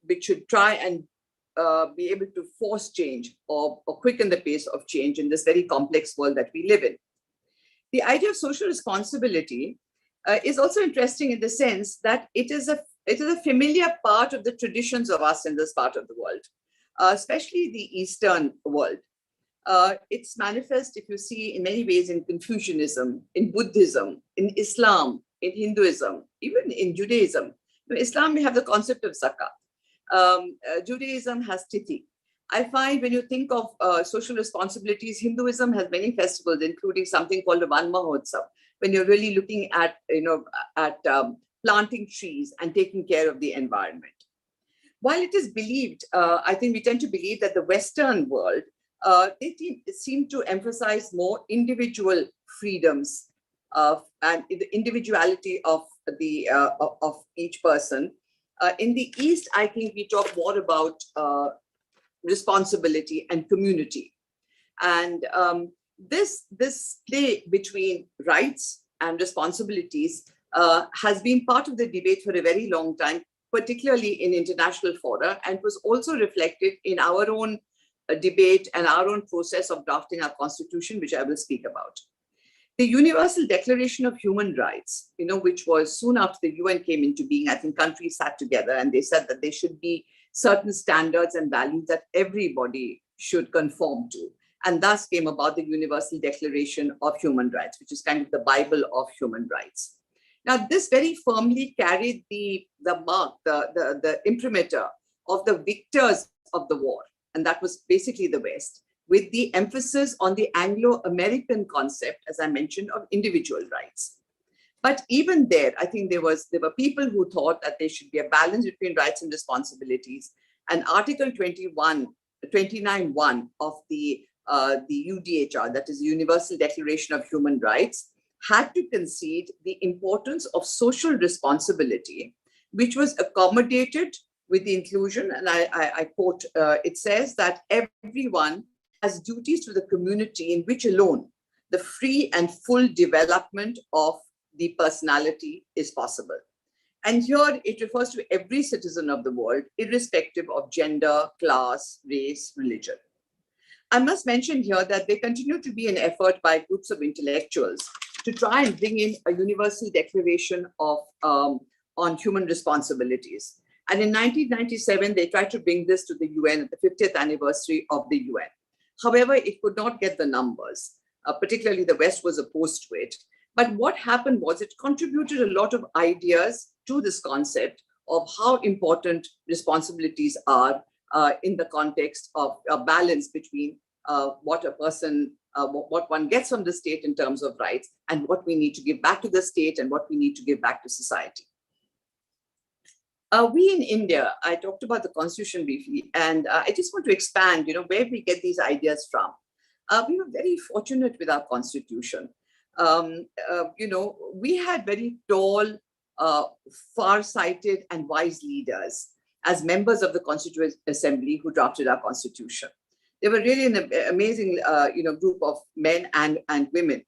which should try and be able to force change or quicken the pace of change in this very complex world that we live in. The idea of social responsibility is also interesting in the sense that it is a familiar part of the traditions of us in this part of the world, especially the Eastern world. It's manifest, if you see, in many ways in Confucianism, in Buddhism, in Islam, in Hinduism, even in Judaism. In Islam, we have the concept of zakat. Judaism has tithi. I find when you think of social responsibilities, Hinduism has many festivals, including something called the Van Mahotsav, when you're really looking at, planting trees and taking care of the environment. While it is believed, I think we tend to believe that the Western world, they seem to emphasize more individual freedoms and the individuality of each person. In the East, I think we talk more about responsibility and community. And this play between rights and responsibilities has been part of the debate for a very long time, particularly in international fora, and was also reflected in our own debate and our own process of drafting our constitution, which I will speak about. The Universal Declaration of Human Rights, which was soon after the UN came into being, I think countries sat together and they said that there should be certain standards and values that everybody should conform to. And thus came about the Universal Declaration of Human Rights, which is kind of the Bible of human rights. Now, this very firmly carried the mark, the imprimatur of the victors of the war. And that was basically the West, with the emphasis on the Anglo-American concept, as I mentioned, of individual rights. But even there, I think there were people who thought that there should be a balance between rights and responsibilities. And Article 29.1 of the UDHR, that is the Universal Declaration of Human Rights, had to concede the importance of social responsibility, which was accommodated with the inclusion, and I quote, it says that everyone has duties to the community in which alone the free and full development of the personality is possible. And here it refers to every citizen of the world, irrespective of gender, class, race, religion. I must mention here that there continue to be an effort by groups of intellectuals to try and bring in a universal declaration of on human responsibilities. And in 1997, they tried to bring this to the UN at the 50th anniversary of the UN. However, it could not get the numbers, particularly the West was opposed to it. But what happened was it contributed a lot of ideas to this concept of how important responsibilities are in the context of a balance between what a person, what one gets from the state in terms of rights and what we need to give back to the state and what we need to give back to society. We in India, I talked about the constitution briefly, and I just want to expand, where we get these ideas from. We were very fortunate with our constitution. We had very tall, far-sighted and wise leaders as members of the Constituent Assembly who drafted our constitution. They were really an amazing, group of men and women.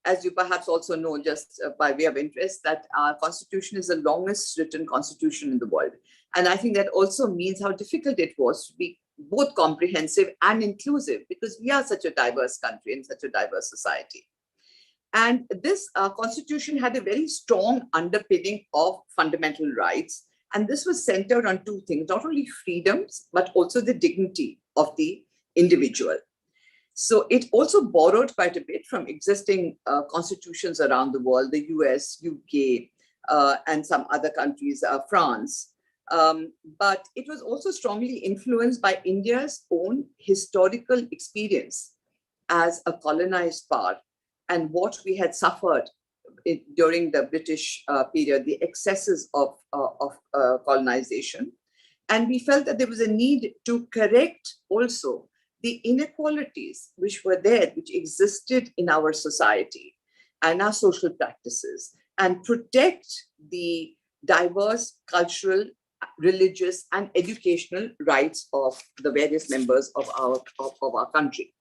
As you perhaps also know, just by way of interest, that our constitution is the longest written constitution in the world. And I think that also means how difficult it was to be both comprehensive and inclusive, because we are such a diverse country and such a diverse society. And this constitution had a very strong underpinning of fundamental rights. And this was centered on two things, not only freedoms, but also the dignity of the individual. So it also borrowed quite a bit from existing constitutions around the world, the US, UK, and some other countries, France. But it was also strongly influenced by India's own historical experience as a colonized power and what we had suffered during the British period, the excesses of colonization. And we felt that there was a need to correct also the inequalities which were there, which existed in our society and our social practices, and protect the diverse cultural, religious, and educational rights of the various members of our country.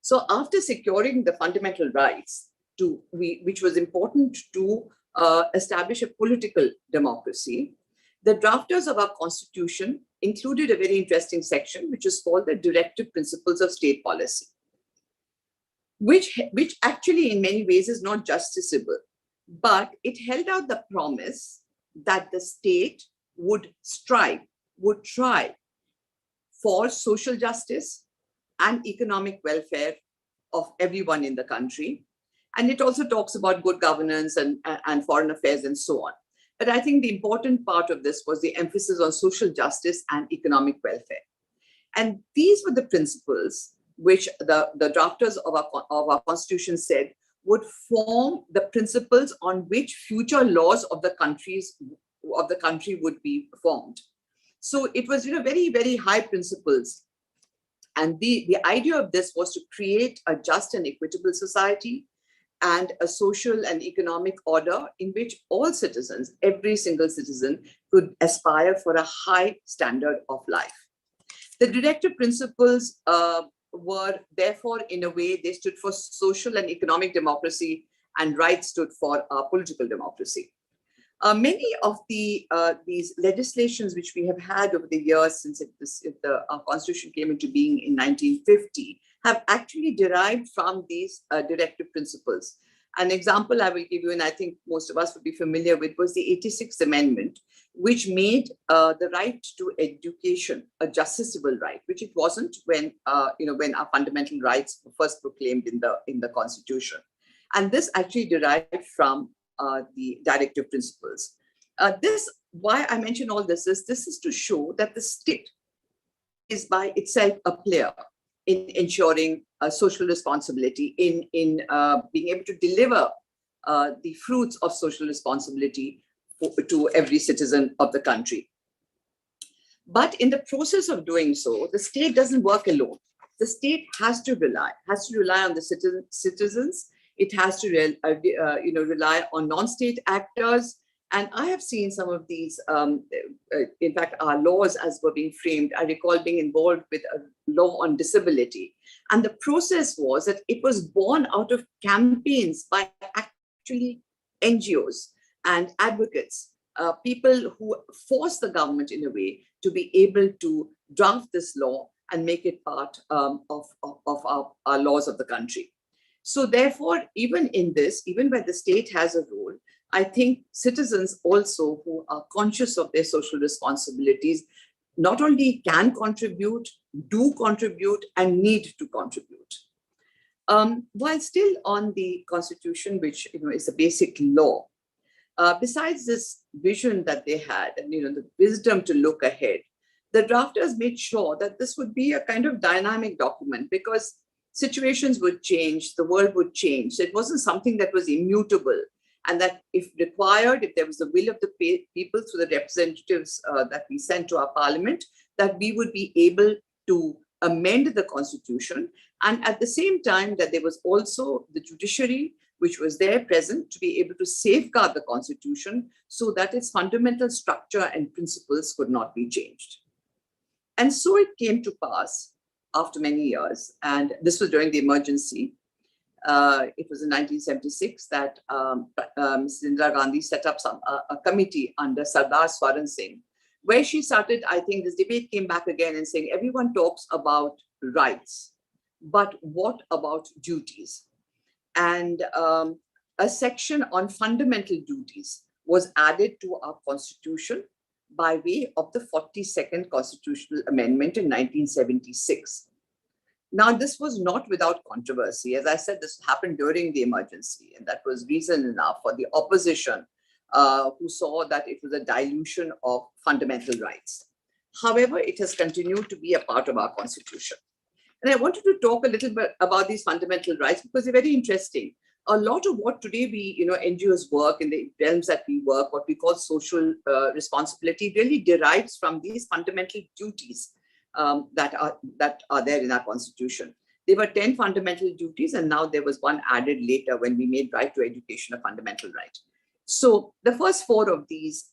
So after securing the fundamental rights, which was important to establish a political democracy, The drafters of our constitution included a very interesting section, which is called the Directive Principles of State Policy, which actually in many ways is not justiciable, but it held out the promise that the state would try for social justice and economic welfare of everyone in the country. And it also talks about good governance and foreign affairs and so on. But I think the important part of this was the emphasis on social justice and economic welfare. And these were the principles which the drafters of our constitution said would form the principles on which future laws of the country would be formed. So it was, very, very high principles. And the idea of this was to create a just and equitable society and a social and economic order in which all citizens, every single citizen, could aspire for a high standard of life. The directive principles were therefore, in a way, they stood for social and economic democracy, and rights stood for political democracy. Many of these legislations which we have had over the years since our constitution came into being in 1950 have actually derived from these directive principles. An example I will give you, and I think most of us would be familiar with, was the 86th Amendment, which made the right to education a justiciable right, which it wasn't when our fundamental rights were first proclaimed in the Constitution. And this actually derived from the directive principles. Why I mention all this is to show that the state is by itself a player in ensuring social responsibility, in being able to deliver the fruits of social responsibility to every citizen of the country. But in the process of doing so, the state doesn't work alone. The state has to rely on the citizens. It has to rely on non-state actors. And I have seen some of these, in fact, our laws as were being framed. I recall being involved with a law on disability. And the process was that it was born out of campaigns by actually NGOs and advocates, people who force the government in a way to be able to draft this law and make it part of our laws of the country. So therefore, even in this, even where the state has a role, I think citizens also who are conscious of their social responsibilities not only can contribute, do contribute, and need to contribute. While still on the Constitution, which is a basic law, besides this vision that they had and the wisdom to look ahead, the drafters made sure that this would be a kind of dynamic document because situations would change, the world would change. So it wasn't something that was immutable, and that if required, if there was the will of the people through the representatives that we sent to our parliament, that we would be able to amend the constitution. And at the same time, that there was also the judiciary, which was there present to be able to safeguard the constitution so that its fundamental structure and principles could not be changed. And so it came to pass after many years, and this was during the emergency. It was in 1976 that Ms. Indira Gandhi set up a committee under Sardar Swaran Singh, where she started, I think this debate came back again and saying, everyone talks about rights, but what about duties? And a section on fundamental duties was added to our constitution by way of the 42nd Constitutional Amendment in 1976. Now, this was not without controversy. As I said, this happened during the emergency, and that was reason enough for the opposition who saw that it was a dilution of fundamental rights. However, it has continued to be a part of our constitution. And I wanted to talk a little bit about these fundamental rights because they're very interesting. A lot of what today we, NGOs work in the realms that we work, what we call social responsibility, really derives from these fundamental duties that are there in our constitution. There were 10 fundamental duties, and now there was one added later when we made right to education a fundamental right. So the first 4 of these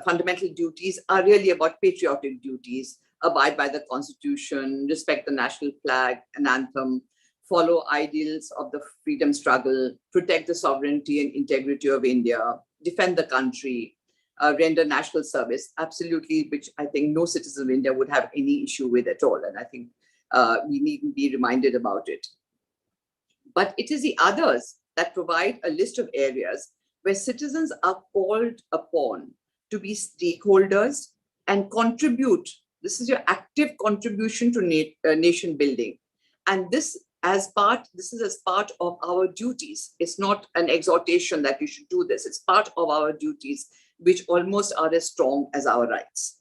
fundamental duties are really about patriotic duties: abide by the constitution, respect the national flag and anthem, follow ideals of the freedom struggle, protect the sovereignty and integrity of India, defend the country, render national service, absolutely, which I think no citizen of India would have any issue with at all. And I think we needn't be reminded about it. But it is the others that provide a list of areas where citizens are called upon to be stakeholders and contribute. This is your active contribution to nation building. And this is as part of our duties. It's not an exhortation that you should do this. It's part of our duties, which almost are as strong as our rights.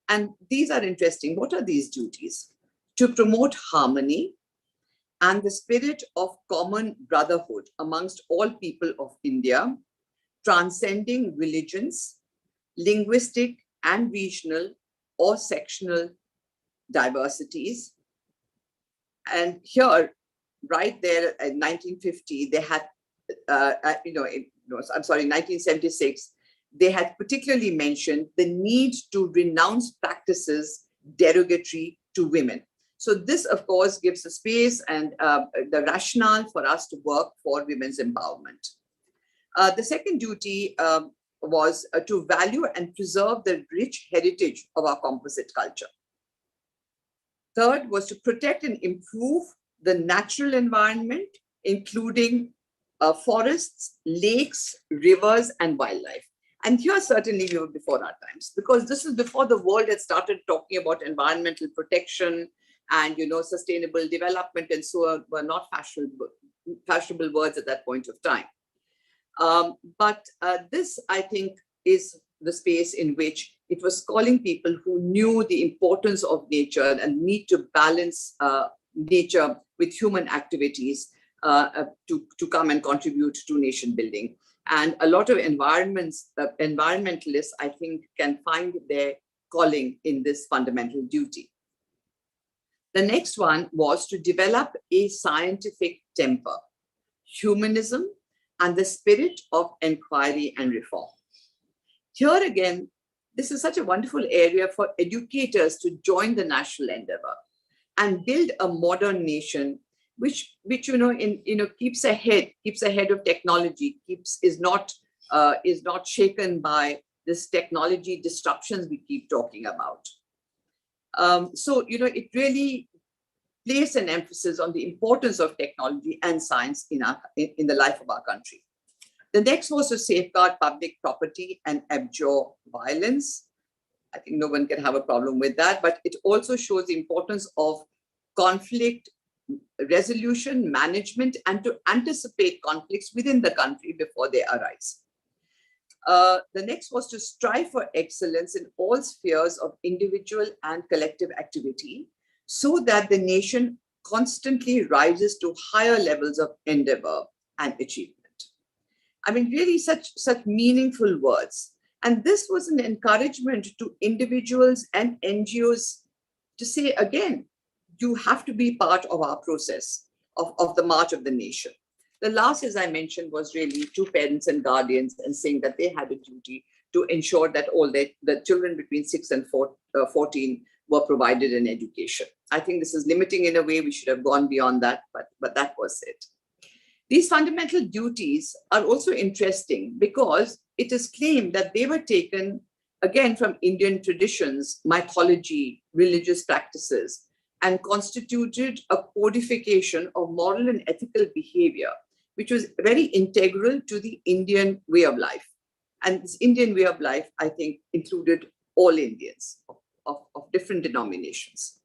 And these are interesting. What are these duties? To promote harmony and the spirit of common brotherhood amongst all people of India, transcending religions, linguistic and regional or sectional diversities. And here, right there in 1950, they had, 1976, they had particularly mentioned the need to renounce practices derogatory to women. So this, of course, gives a space and the rationale for us to work for women's empowerment. The second duty was to value and preserve the rich heritage of our composite culture. Third was to protect and improve the natural environment, including forests, lakes, rivers, and wildlife. And here certainly we were before our times, because this is before the world had started talking about environmental protection and sustainable development, and so on were not fashionable words at that point of time. But this, I think, is the space in which it was calling people who knew the importance of nature and need to balance nature with human activities to come and contribute to nation building. And a lot of environmentalists, I think, can find their calling in this fundamental duty. The next one was to develop a scientific temper, humanism, and the spirit of inquiry and reform. Here again, this is such a wonderful area for educators to join the national endeavor and build a modern nation which keeps ahead of technology, is not shaken by this technology disruptions we keep talking about. So it really placed an emphasis on the importance of technology and science in the life of our country. The next was to safeguard public property and abjure violence. I think no one can have a problem with that, but it also shows the importance of conflict resolution, management, and to anticipate conflicts within the country before they arise. The next was to strive for excellence in all spheres of individual and collective activity so that the nation constantly rises to higher levels of endeavor and achievement. I mean, really such meaningful words. And this was an encouragement to individuals and NGOs to say, again, you have to be part of our process of the march of the nation. The last, as I mentioned, was really to parents and guardians and saying that they had a duty to ensure that all the children between 6 and 14 were provided an education. I think this is limiting in a way. We should have gone beyond that, but that was it. These fundamental duties are also interesting because it is claimed that they were taken, again, from Indian traditions, mythology, religious practices, and constituted a codification of moral and ethical behavior, which was very integral to the Indian way of life. And this Indian way of life, I think, included all Indians of different denominations.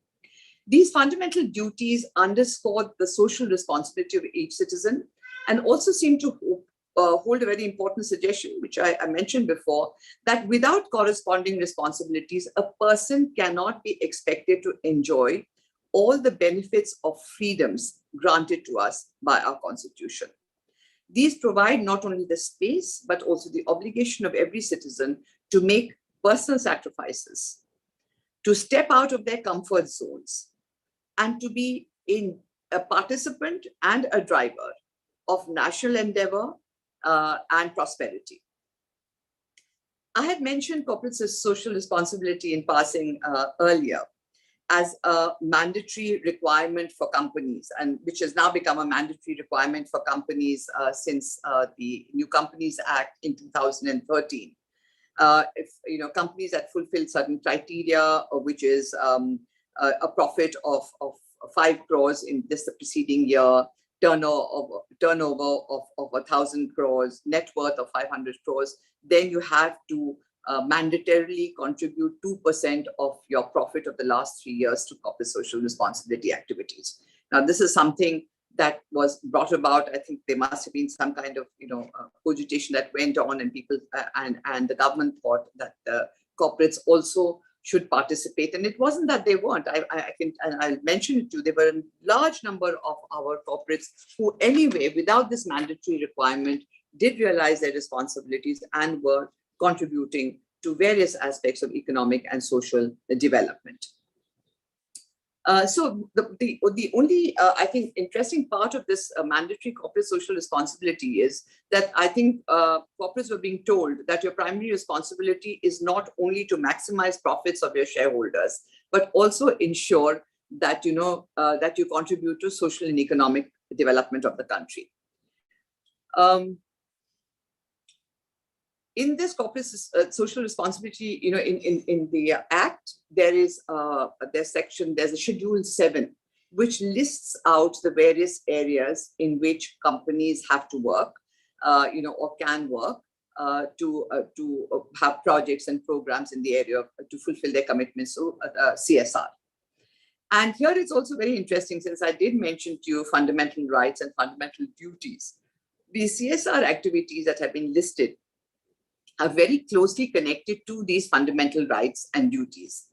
These fundamental duties underscored the social responsibility of each citizen and also seem to hold a very important suggestion, which I mentioned before, that without corresponding responsibilities, a person cannot be expected to enjoy all the benefits of freedoms granted to us by our Constitution. These provide not only the space, but also the obligation of every citizen to make personal sacrifices, to step out of their comfort zones, and to be a participant and a driver of national endeavor and prosperity. I had mentioned corporate social responsibility in passing earlier as a mandatory requirement for companies, and which has now become a mandatory requirement for companies since the New Companies Act in 2013. If companies that fulfill certain criteria, which is a profit of 5 crores in just the preceding year, turnover of 1,000 crores, net worth of 500 crores, then you have to mandatorily contribute 2% of your profit of the last 3 years to corporate social responsibility activities. Now, this is something that was brought about. I think there must have been some kind of cogitation that went on, and people and the government thought that the corporates also should participate. And it wasn't that they weren't. I'll mention it too. There were a large number of our corporates who anyway, without this mandatory requirement, did realize their responsibilities and were contributing to various aspects of economic and social development. So the only, I think, interesting part of this mandatory corporate social responsibility is that I think corporates were being told that your primary responsibility is not only to maximize profits of your shareholders, but also ensure that, that you contribute to social and economic development of the country. In this corporate social responsibility, in the Act, there's a Schedule 7, which lists out the various areas in which companies have to work, or can work to have projects and programs in the area to fulfill their commitments to CSR. And here it's also very interesting, since I did mention to you fundamental rights and fundamental duties. The CSR activities that have been listed are very closely connected to these fundamental rights and duties.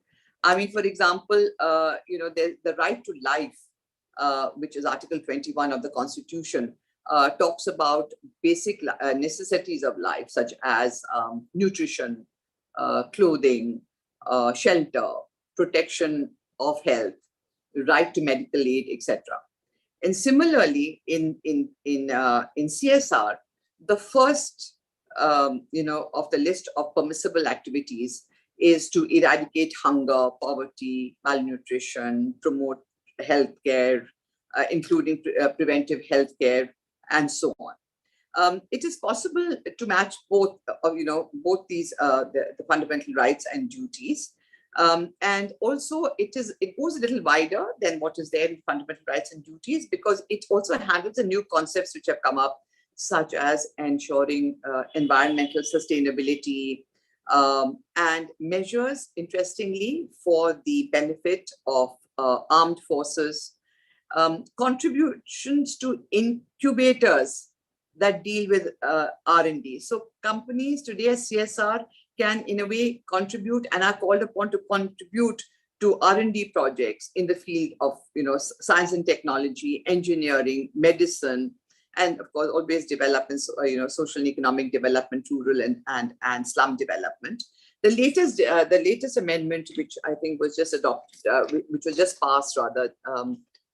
I mean, for example, there's the right to life, which is Article 21 of the Constitution, talks about basic necessities of life, such as nutrition, clothing, shelter, protection of health, right to medical aid, etc. And similarly, in CSR, the first of the list of permissible activities is to eradicate hunger, poverty, malnutrition, promote healthcare, including preventive healthcare, and so on. It is possible to match both these the fundamental rights and duties, and also it goes a little wider than what is there in fundamental rights and duties, because it also handles the new concepts which have come up, such as ensuring environmental sustainability, and measures, interestingly, for the benefit of armed forces, contributions to incubators that deal with R&D. So companies today as CSR can, in a way, contribute and are called upon to contribute to R&D projects in the field of science and technology, engineering, medicine, and of course, always development, social and economic development, rural and slum development. The latest amendment, which I think was just adopted, which was just passed rather,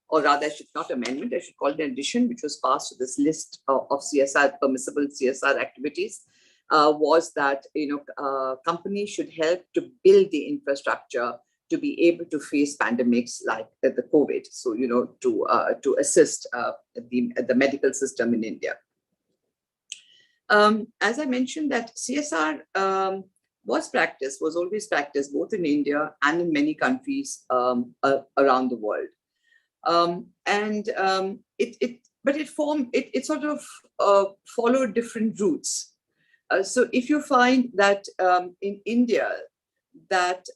or rather, not amendment, I should call it an addition, which was passed to this list of CSR, permissible CSR activities, was that companies should help to build the infrastructure to be able to face pandemics like the COVID. So, to assist the medical system in India. As I mentioned, that CSR was always practiced both in India and in many countries around the world. It sort of followed different routes. So if you find that in India, that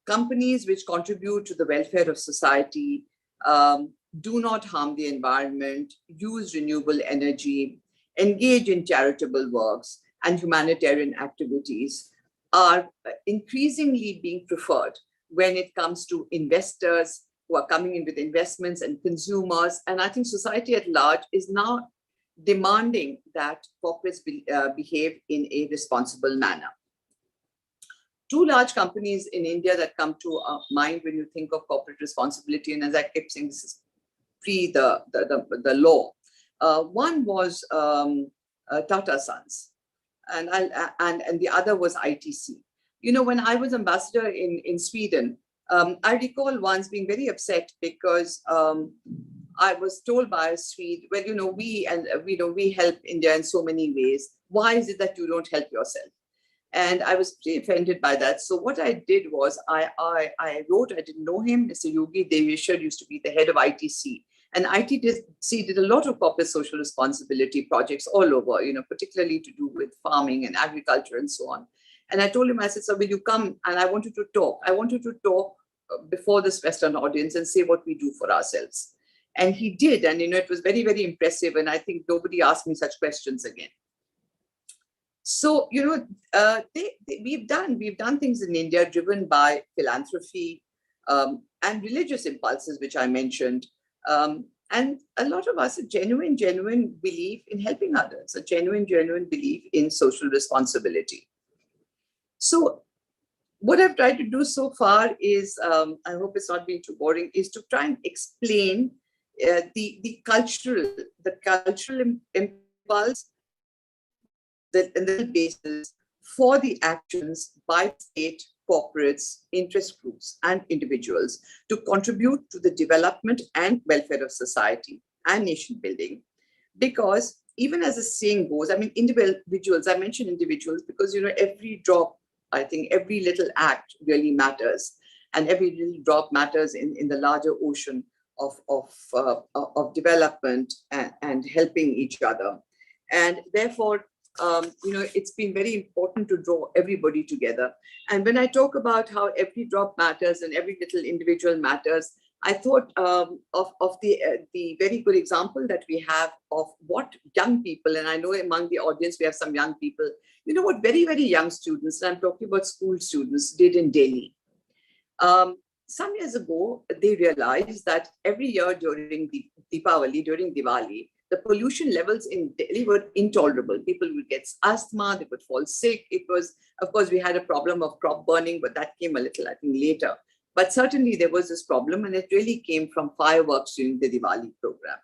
companies which contribute to the welfare of society, do not harm the environment, use renewable energy, engage in charitable works and humanitarian activities, are increasingly being preferred when it comes to investors who are coming in with investments and consumers. And I think society at large is now demanding that corporates behave in a responsible manner. Two large companies in India that come to mind when you think of corporate responsibility, and as I kept saying, this is pre the law. One was Tata Sons, and the other was ITC. When I was ambassador in Sweden, I recall once being very upset because I was told by a Swede, well, we help India in so many ways. Why is it that you don't help yourself? And I was pretty offended by that. So what I did was I wrote, I didn't know him, Mr. Yogi Deveshwar used to be the head of ITC. And ITC did a lot of corporate social responsibility projects all over, particularly to do with farming and agriculture and so on. And I told him, I said, so will you come? And I wanted to talk. I wanted to talk before this Western audience and say what we do for ourselves. And he did. And, it was very, very impressive. And I think nobody asked me such questions again. So, we've done things in India driven by philanthropy and religious impulses, which I mentioned. And a lot of us, a genuine belief in helping others, a genuine belief in social responsibility. So what I've tried to do so far is, I hope it's not being too boring, is to try and explain the cultural impulse, the basis for the actions by state, corporates, interest groups, and individuals to contribute to the development and welfare of society and nation building. Because even as the saying goes, I mean, individuals, I mention individuals because, every drop, I think every little act really matters. And every little drop matters in the larger ocean of development and helping each other. And therefore, it's been very important to draw everybody together. And when I talk about how every drop matters and every little individual matters, I thought of the very good example that we have of what young people, and I know among the audience we have some young people, what very, very young students, and I'm talking about school students, did in Delhi. Some years ago, they realized that every year during Diwali, the pollution levels in Delhi were intolerable. People would get asthma, they would fall sick. It was, of course, we had a problem of crop burning, but that came a little, I think, later. But certainly there was this problem, and it really came from fireworks during the Diwali program.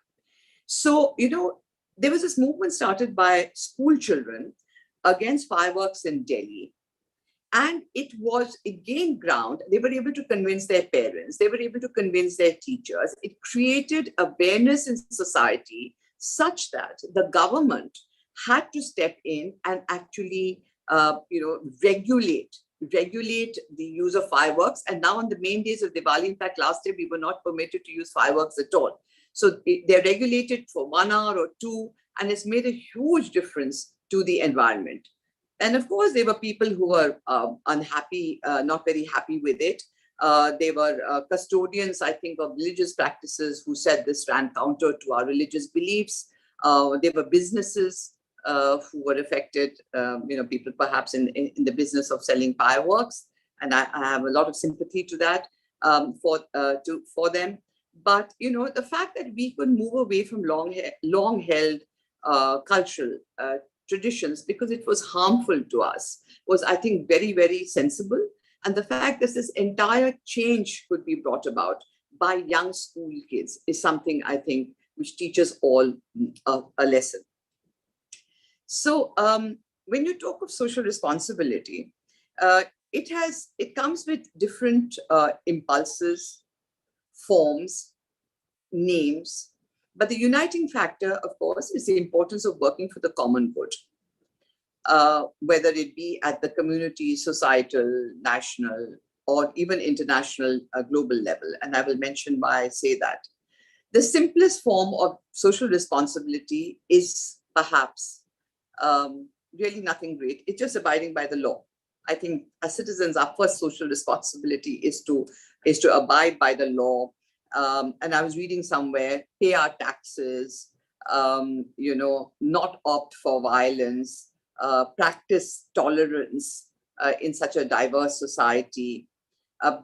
So, there was this movement started by school children against fireworks in Delhi. And it gained ground. They were able to convince their parents. They were able to convince their teachers. It created awareness in society such that the government had to step in and actually, regulate the use of fireworks. And now on the main days of Diwali, in fact, last year, we were not permitted to use fireworks at all. So they're regulated for 1 hour or 2, and it's made a huge difference to the environment. And of course, there were people who were unhappy, not very happy with it. They were custodians, I think, of religious practices who said this ran counter to our religious beliefs. There were businesses who were affected, people perhaps in the business of selling fireworks. And I have a lot of sympathy to that for them. But, the fact that we could move away from long-held cultural traditions because it was harmful to us was, I think, very, very sensible. And the fact that this entire change could be brought about by young school kids is something, I think, which teaches all a lesson. So when you talk of social responsibility, it comes with different impulses, forms, names. But the uniting factor, of course, is the importance of working for the common good, whether it be at the community, societal, national, or even international, global level. And I will mention why I say that. The simplest form of social responsibility is perhaps really nothing great. It's just abiding by the law. I think as citizens, our first social responsibility is to abide by the law. And I was reading somewhere, pay our taxes, not opt for violence, practice tolerance in such a diverse society,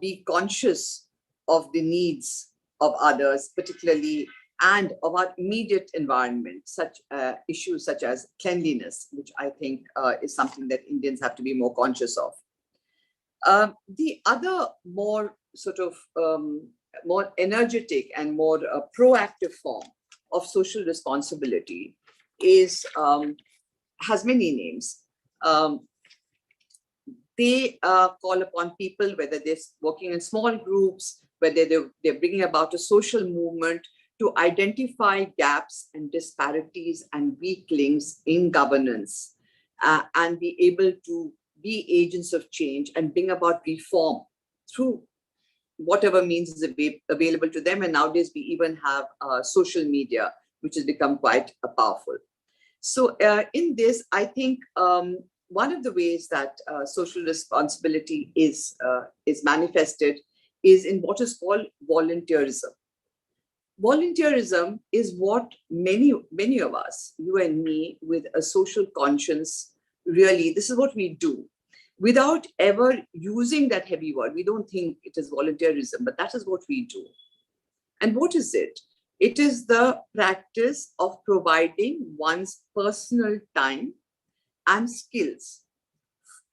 be conscious of the needs of others, particularly, and of our immediate environment, such issues such as cleanliness, which I think is something that Indians have to be more conscious of. The other more sort of more energetic and more proactive form of social responsibility has many names. They call upon people, whether they're working in small groups, whether they're bringing about a social movement, to identify gaps and disparities and weak links in governance and be able to be agents of change and bring about reform through whatever means is available to them. And nowadays we even have social media, which has become quite powerful. So in this, I think one of the ways that social responsibility is manifested is in what is called volunteerism. Volunteerism is what many of us, you and me, with a social conscience, really, this is what we do. Without ever using that heavy word, we don't think it is volunteerism, but that is what we do. And what is it? It is the practice of providing one's personal time and skills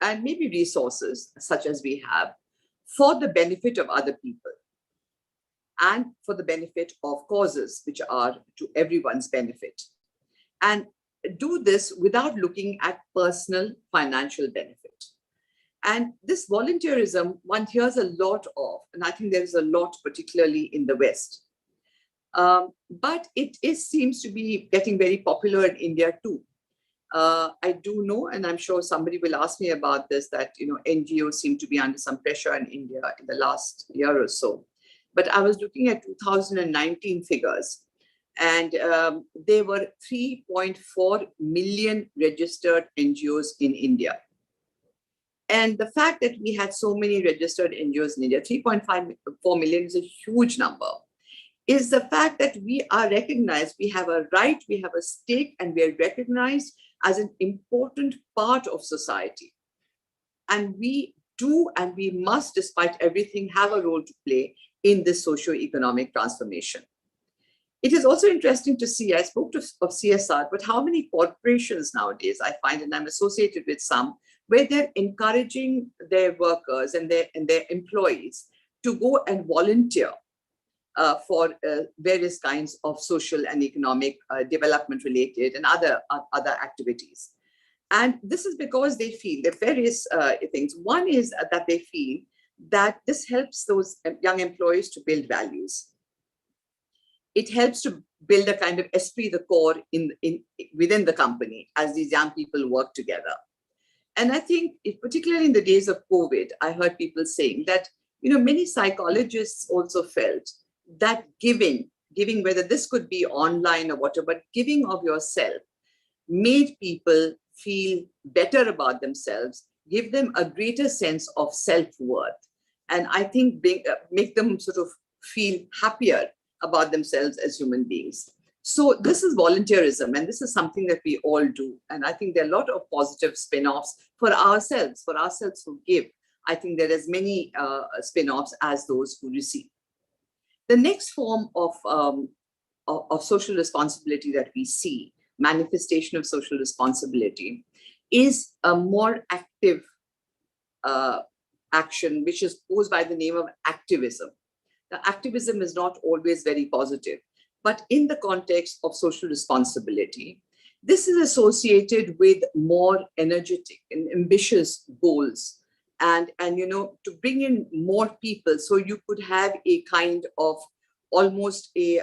and maybe resources, such as we have, for the benefit of other people and for the benefit of causes which are to everyone's benefit. And do this without looking at personal financial benefit. And this volunteerism, one hears a lot of, and I think there's a lot, particularly in the West. But it seems to be getting very popular in India too. I do know, and I'm sure somebody will ask me about this, that NGOs seem to be under some pressure in India in the last year or so. But I was looking at 2019 figures, and there were 3.4 million registered NGOs in India. And the fact that we had so many registered NGOs in India, 3.4 million is a huge number, is the fact that we are recognized, we have a right, we have a stake, and we are recognized as an important part of society. And we do, and we must, despite everything, have a role to play in this socio-economic transformation. It is also interesting to see, I spoke of CSR, but how many corporations nowadays I find, and I'm associated with some, where they're encouraging their workers and their employees to go and volunteer for various kinds of social and economic development related and other activities. And this is because they feel there are various things. One is that they feel that this helps those young employees to build values. It helps to build a kind of esprit de corps within the company as these young people work together. And I think, particularly in the days of COVID, I heard people saying that, many psychologists also felt that giving, whether this could be online or whatever, but giving of yourself made people feel better about themselves, give them a greater sense of self-worth, and I think make them sort of feel happier about themselves as human beings. So this is volunteerism, and this is something that we all do. And I think there are a lot of positive spin-offs for ourselves who give. I think there are as many spin-offs as those who receive. The next form of social responsibility that we see, manifestation of social responsibility, is a more active action, which goes by the name of activism. Now, activism is not always very positive, but in the context of social responsibility, this is associated with more energetic and ambitious goals, and to bring in more people, so you could have a kind of almost a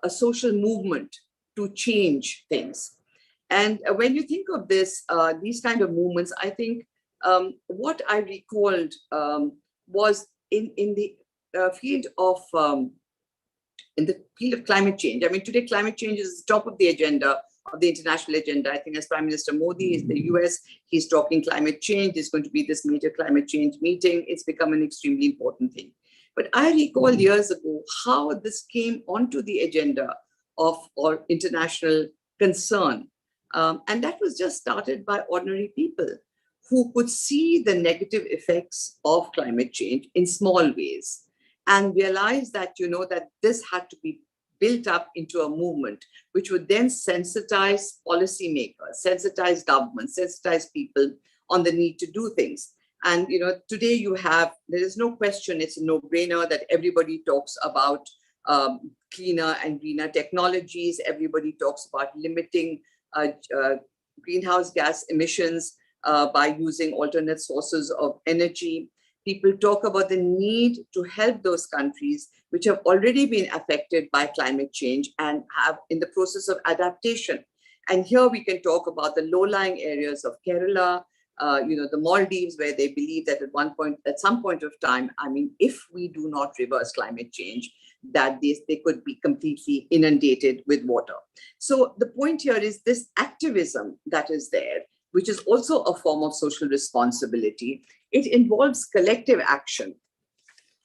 social movement to change things. And when you think of this, these kind of movements, I think what I recalled was in the field of climate change. I mean, today climate change is top of the agenda, of the international agenda. I think as Prime Minister Modi is in the US, he's talking climate change. There's going to be this major climate change meeting. It's become an extremely important thing. But I recall years ago how this came onto the agenda of our international concern. And that was just started by ordinary people who could see the negative effects of climate change in small ways and realize that, that this had to be built up into a movement which would then sensitize policymakers, sensitize governments, sensitize people on the need to do things. And today there is no question, it's a no-brainer that everybody talks about cleaner and greener technologies. Everybody talks about limiting greenhouse gas emissions by using alternate sources of energy. People talk about the need to help those countries which have already been affected by climate change and have in the process of adaptation. And here we can talk about the low-lying areas of Kerala, the Maldives, where they believe that at some point of time, I mean, if we do not reverse climate change, that they could be completely inundated with water. So the point here is this activism that is there, which is also a form of social responsibility. It involves collective action,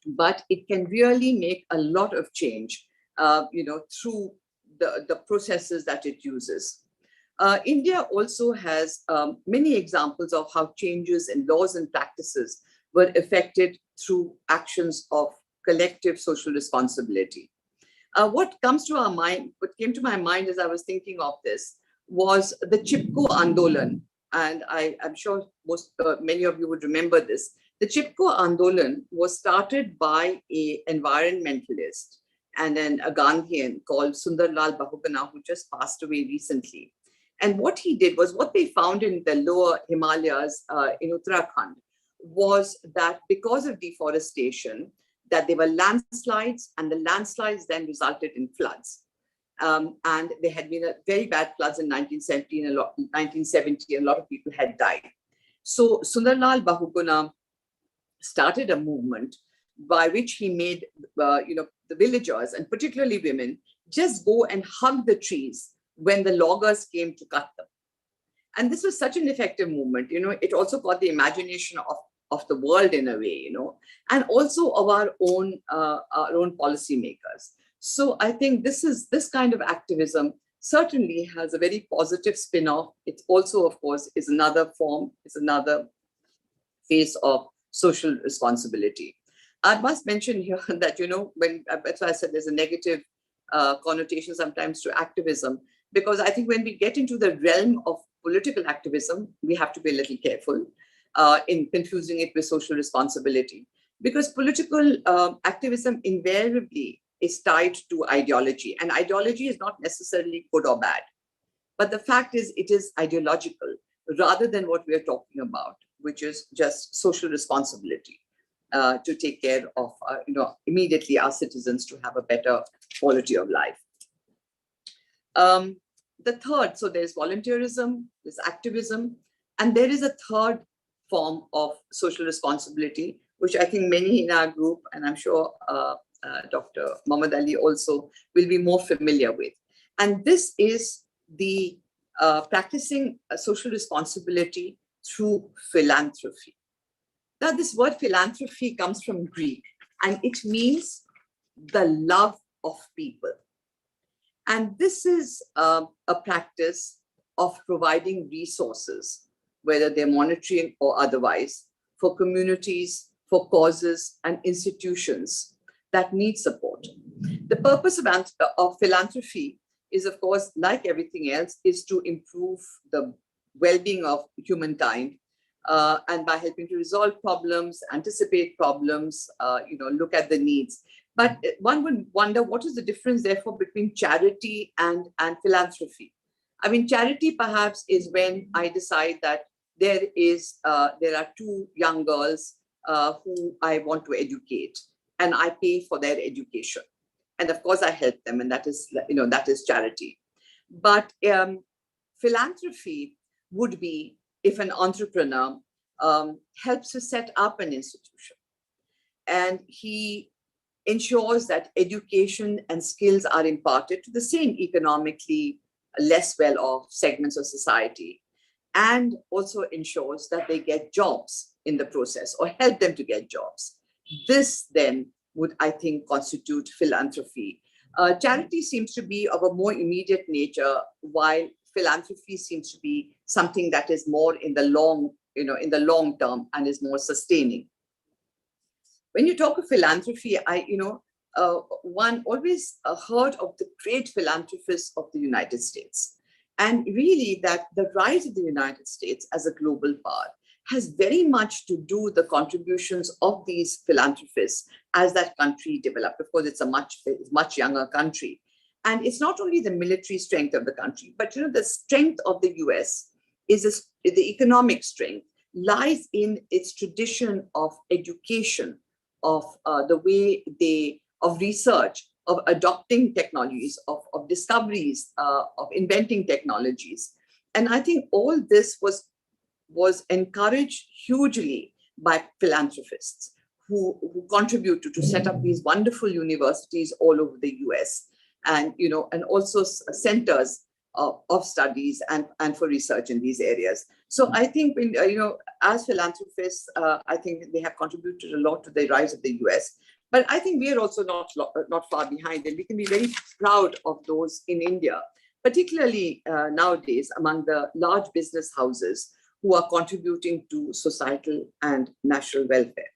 but it can really make a lot of change, through the processes that it uses. India also has many examples of how changes in laws and practices were effected through actions of collective social responsibility. What came to my mind as I was thinking of this was the Chipko Andolan. And I'm sure many of you would remember this. The Chipko Andolan was started by an environmentalist and a Gandhian called Sundarlal Bahuguna, who just passed away recently. And what he did was, what they found in the lower Himalayas in Uttarakhand was that because of deforestation, that there were landslides, and the landslides then resulted in floods. And there had been a very bad floods in 1970, and a lot of people had died. So Sundarlal Bahuguna started a movement by which he made the villagers, and particularly women, just go and hug the trees when the loggers came to cut them. And this was such an effective movement. It also caught the imagination of the world in a way, and also of our own policymakers. So I think this kind of activism certainly has a very positive spin-off. It also, of course, is another phase of social responsibility. I must mention here that, that's why I said there's a negative connotation sometimes to activism, because I think when we get into the realm of political activism, we have to be a little careful in confusing it with social responsibility, because political activism invariably is tied to ideology, and ideology is not necessarily good or bad, but the fact is it is ideological rather than what we are talking about, which is just social responsibility to take care of immediately our citizens to have a better quality of life. The third, so there's volunteerism, there's activism, and there is a third form of social responsibility, which I think many in our group, and I'm sure Dr. Muhammad Ali also will be more familiar with. And this is the practicing social responsibility through philanthropy. Now, this word philanthropy comes from Greek, and it means the love of people. And this is a practice of providing resources, whether they're monetary or otherwise, for communities, for causes and institutions that need support. The purpose of philanthropy is, of course, like everything else, is to improve the well-being of humankind, and by helping to resolve problems, anticipate problems, look at the needs. But one would wonder, what is the difference, therefore, between charity and philanthropy? I mean, charity perhaps is when I decide that there are two young girls who I want to educate, and I pay for their education. And of course, I help them, and that is charity. But philanthropy would be if an entrepreneur helps to set up an institution, and he ensures that education and skills are imparted to the same economically less well-off segments of society, and also ensures that they get jobs in the process or help them to get jobs. This then would, I think, constitute philanthropy. Charity seems to be of a more immediate nature, while philanthropy seems to be something that is more in the long term and is more sustaining. When you talk of philanthropy, one always heard of the great philanthropists of the United States. And really that the rise of the United States as a global power has very much to do with the contributions of these philanthropists as that country developed. Of course, it's a much younger country. And it's not only the military strength of the country, but the strength of the US is the economic strength lies in its tradition of education, of the way of research, of adopting technologies, of discoveries, of inventing technologies. And I think all this was was encouraged hugely by philanthropists who contributed to set up these wonderful universities all over the US, and and also centers of studies and for research in these areas. So I think as philanthropists, I think they have contributed a lot to the rise of the US. But I think we are also not far behind, and we can be very proud of those in India, particularly nowadays among the large business houses who are contributing to societal and national welfare.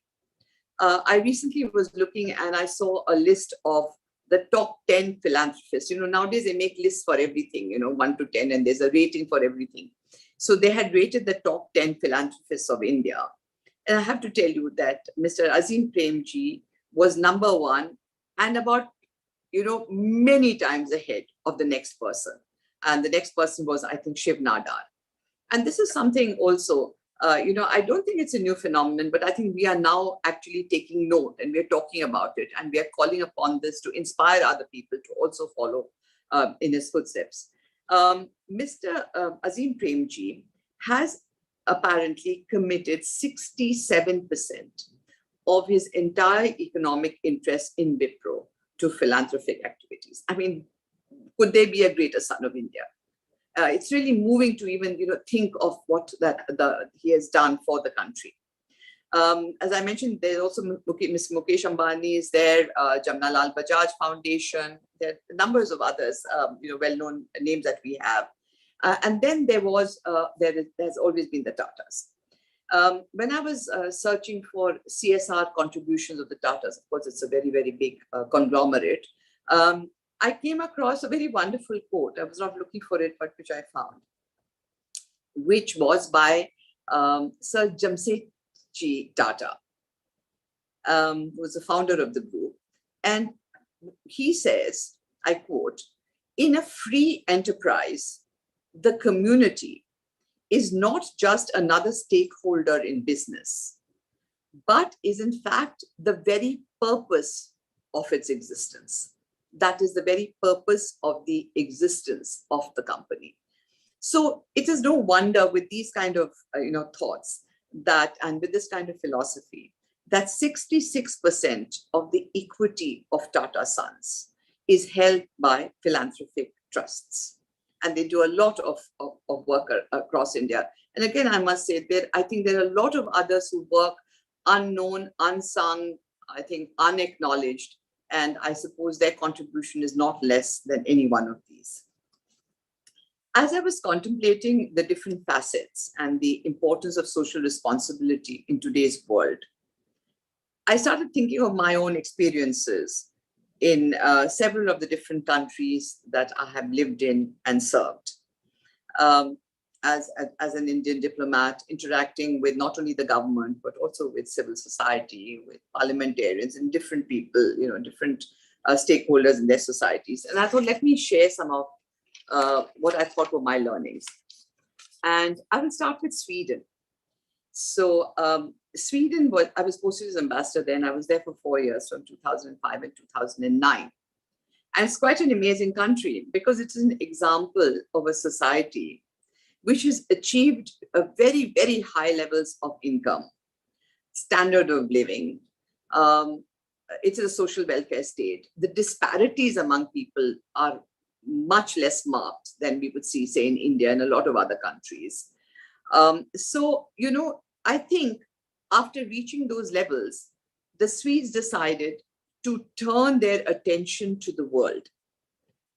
I recently was looking and I saw a list of the top 10 philanthropists. Nowadays they make lists for everything, 1 to 10, and there's a rating for everything. So they had rated the top 10 philanthropists of India. And I have to tell you that Mr. Azim Premji was number 1, and about, many times ahead of the next person. And the next person was, I think, Shiv Nadar. And this is something also, I don't think it's a new phenomenon, but I think we are now actually taking note and we're talking about it. And we are calling upon this to inspire other people to also follow in his footsteps. Mr. Azim Premji has apparently committed 67% of his entire economic interest in Wipro to philanthropic activities. I mean, could there be a greater son of India? It's really moving to even think of what he has done for the country. As I mentioned, there's also Ms. Mukesh Ambani is there, Jamna Lal Bajaj Foundation. There are numbers of others, well-known names that we have. And then there's always been the Tatas. When I was searching for CSR contributions of the Tatas, of course, it's a very, very big conglomerate. I came across a very wonderful quote. I was not looking for it, but which I found, which was by Sir Jamsetji Tata, who was the founder of the group. And he says, I quote, "In a free enterprise, the community is not just another stakeholder in business, but is in fact the very purpose of its existence." That is the very purpose of the existence of the company. So it is no wonder with these kind of thoughts that, and with this kind of philosophy, that 66% of the equity of Tata Sons is held by philanthropic trusts. And they do a lot of work across India. And again, I must say that I think there are a lot of others who work unknown, unsung, I think unacknowledged. And I suppose their contribution is not less than any one of these. As I was contemplating the different facets and the importance of social responsibility in today's world, I started thinking of my own experiences in several of the different countries that I have lived in and served. As an Indian diplomat, interacting with not only the government, but also with civil society, with parliamentarians and different people, different stakeholders in their societies. And I thought, let me share some of what I thought were my learnings. And I will start with Sweden. So Sweden, I was posted as ambassador then. I was there for 4 years, from 2005 and 2009. And it's quite an amazing country because it's an example of a society which has achieved a very, very high levels of income, standard of living. It's a social welfare state. The disparities among people are much less marked than we would see, say, in India and a lot of other countries. So, I think after reaching those levels, the Swedes decided to turn their attention to the world,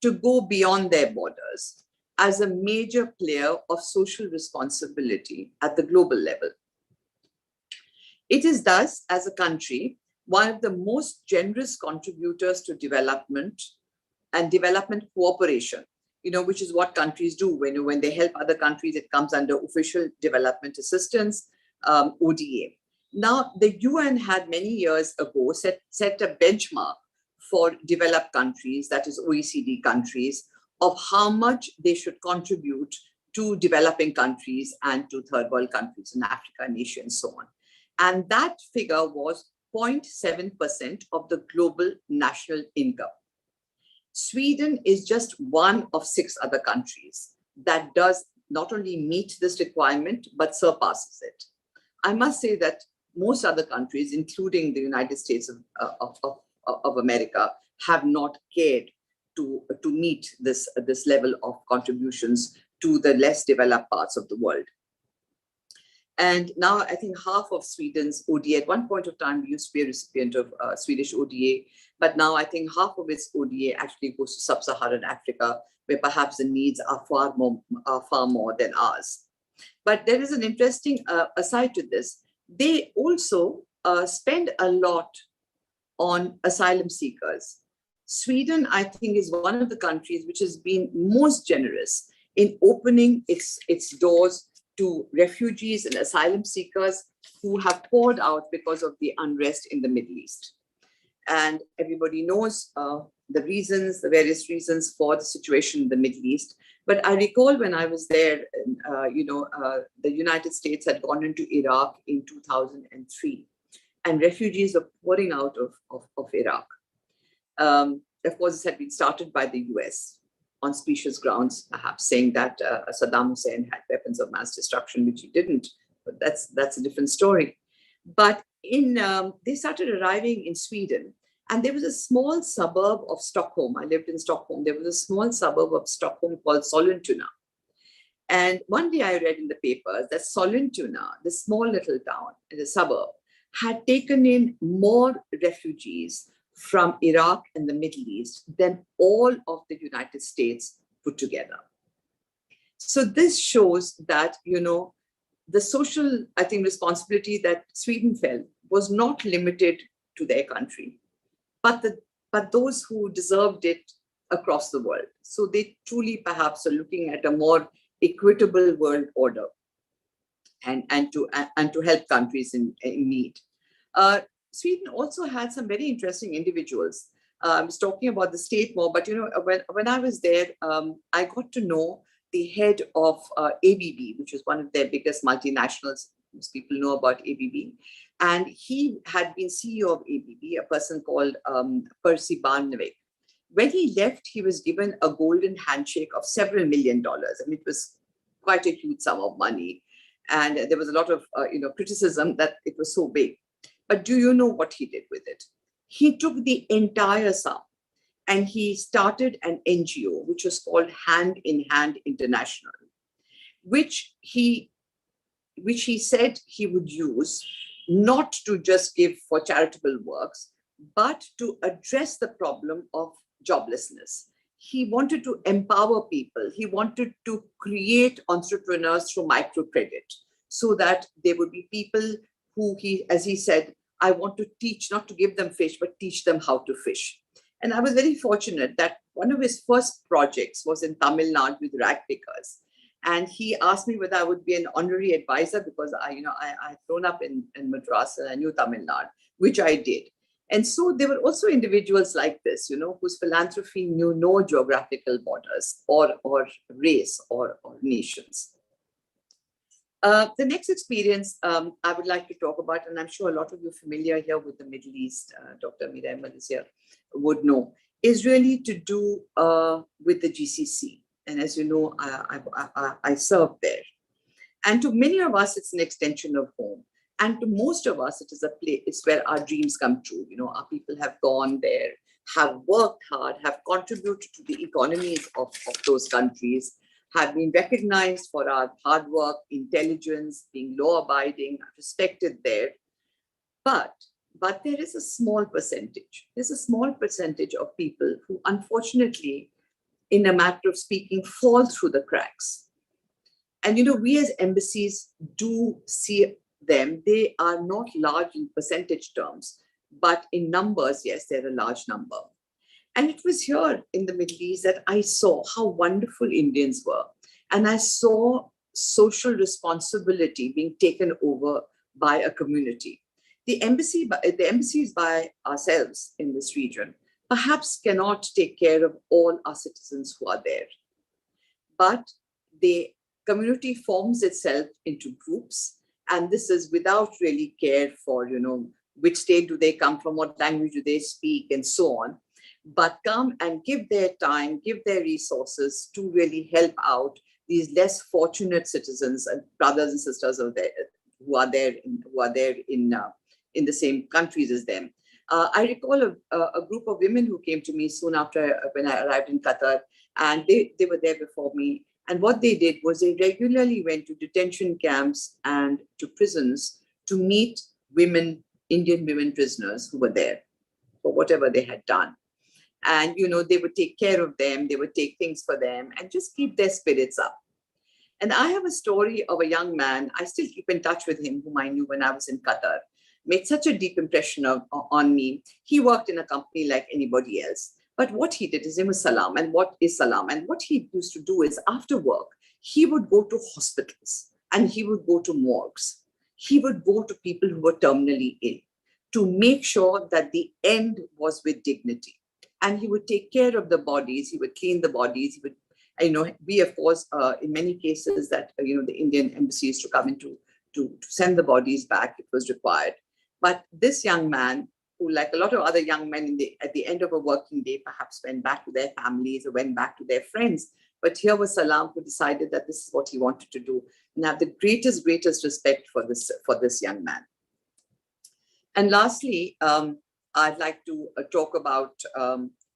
to go beyond their borders, as a major player of social responsibility at the global level. It is thus, as a country, one of the most generous contributors to development and development cooperation, which is what countries do. When they help other countries, it comes under official development assistance, ODA. Now, the UN had many years ago set a benchmark for developed countries, that is OECD countries, of how much they should contribute to developing countries and to third world countries in Africa and Asia and so on. And that figure was 0.7% of the global national income. Sweden is just one of 6 other countries that does not only meet this requirement, but surpasses it. I must say that most other countries, including the United States of America, have not cared to meet this level of contributions to the less developed parts of the world. And now I think half of Sweden's ODA, at one point of time, we used to be a recipient of Swedish ODA, but now I think half of its ODA actually goes to sub-Saharan Africa, where perhaps the needs are far more than ours. But there is an interesting aside to this. They also spend a lot on asylum seekers. Sweden, I think, is one of the countries which has been most generous in opening its doors to refugees and asylum seekers who have poured out because of the unrest in the Middle East. And everybody knows the various reasons for the situation in the Middle East. But I recall when I was there, the United States had gone into Iraq in 2003, and refugees were pouring out of Iraq. Of course, this had been started by the US on specious grounds, perhaps saying that Saddam Hussein had weapons of mass destruction, which he didn't. But that's a different story. But they started arriving in Sweden, and there was a small suburb of Stockholm. I lived in Stockholm. There was a small suburb of Stockholm called Sollentuna. And one day I read in the papers that Sollentuna, the small little town in the suburb, had taken in more refugees from Iraq and the Middle East than all of the United States put together. So this shows that, the social, I think, responsibility that Sweden felt was not limited to their country, but those who deserved it across the world. So they truly perhaps are looking at a more equitable world order and to help countries in need. Sweden also had some very interesting individuals. I was talking about the state more, but when I was there, I got to know the head of ABB, which is one of their biggest multinationals. Most people know about ABB. And he had been CEO of ABB, a person called Percy Barnevik. When he left, he was given a golden handshake of several $1 million. I mean, it was quite a huge sum of money. And there was a lot of criticism that it was so big. But do you know what he did with it? He took the entire sum and he started an NGO, which was called Hand in Hand International, which he said he would use not to just give for charitable works, but to address the problem of joblessness. He wanted to empower people. He wanted to create entrepreneurs through microcredit so that there would be people who as he said, I want to teach, not to give them fish, but teach them how to fish. And I was very fortunate that one of his first projects was in Tamil Nadu with rag pickers. And he asked me whether I would be an honorary advisor because I had grown up in Madras and I knew Tamil Nadu, which I did. And so there were also individuals like this, whose philanthropy knew no geographical borders or race or nations. The next experience I would like to talk about, and I'm sure a lot of you are familiar here with the Middle East, Dr. Mira Ahmed is here, would know, is really to do with the GCC. And as you know, I served there. And to many of us, it's an extension of home. And to most of us, it is a place where our dreams come true. Our people have gone there, have worked hard, have contributed to the economies of those countries, have been recognized for our hard work, intelligence, being law-abiding, respected there. But there is a small percentage. There's a small percentage of people who, unfortunately, in a matter of speaking, fall through the cracks. And, we as embassies do see them. They are not large in percentage terms, but in numbers, yes, they're a large number. And it was here in the Middle East that I saw how wonderful Indians were. And I saw social responsibility being taken over by a community. The embassies by ourselves in this region perhaps cannot take care of all our citizens who are there. But the community forms itself into groups. And this is without really care for, which state do they come from, what language do they speak, and so on. But come and give their time, give their resources to really help out these less fortunate citizens and brothers and sisters of their, who are there in the same countries as them. I recall a group of women who came to me soon after when I arrived in Qatar, and they were there before me. And what they did was they regularly went to detention camps and to prisons to meet women, Indian women prisoners who were there for whatever they had done. And, they would take care of them, they would take things for them and just keep their spirits up. And I have a story of a young man, I still keep in touch with him, whom I knew when I was in Qatar, made such a deep impression on me. He worked in a company like anybody else. But what he did, his name was Salam. And what is Salam? And what he used to do is after work, he would go to hospitals and he would go to morgues. He would go to people who were terminally ill to make sure that the end was with dignity. And he would take care of the bodies. He would clean the bodies. He would, we, of course, in many cases that, the Indian embassy used to come in to send the bodies back. It was required. But this young man, who, like a lot of other young men at the end of a working day, perhaps went back to their families or went back to their friends. But here was Salam, who decided that this is what he wanted to do, and have the greatest respect for this young man. And lastly, I'd like to talk about,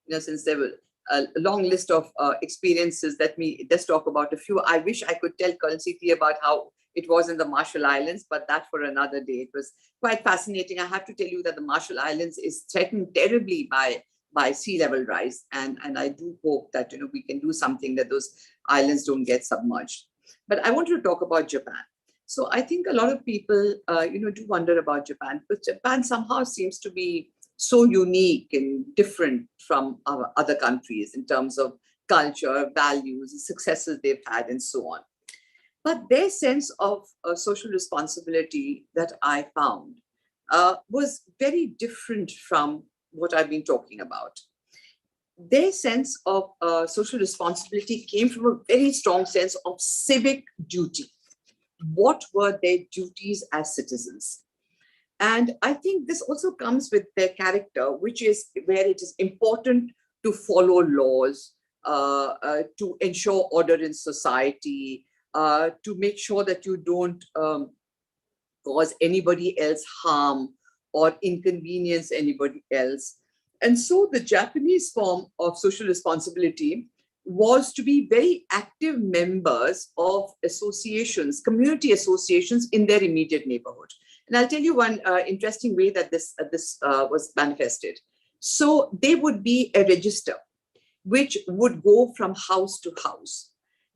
since there were a long list of experiences, let me just talk about a few. I wish I could tell Colonel Siti about how it was in the Marshall Islands, but that for another day. It was quite fascinating. I have to tell you that the Marshall Islands is threatened terribly by sea level rise. And I do hope that, we can do something that those islands don't get submerged. But I want to talk about Japan. So I think a lot of people, do wonder about Japan, because Japan somehow seems to be so unique and different from other countries in terms of culture, values, successes they've had, and so on. But their sense of social responsibility that I found was very different from what I've been talking about. Their sense of social responsibility came from a very strong sense of civic duty. What were their duties as citizens? And I think this also comes with their character, which is where it is important to follow laws, to ensure order in society, to make sure that you don't cause anybody else harm or inconvenience anybody else. And so the Japanese form of social responsibility was to be very active members of associations, community associations in their immediate neighborhood. And I'll tell you one interesting way that this was manifested. So there would be a register which would go from house to house.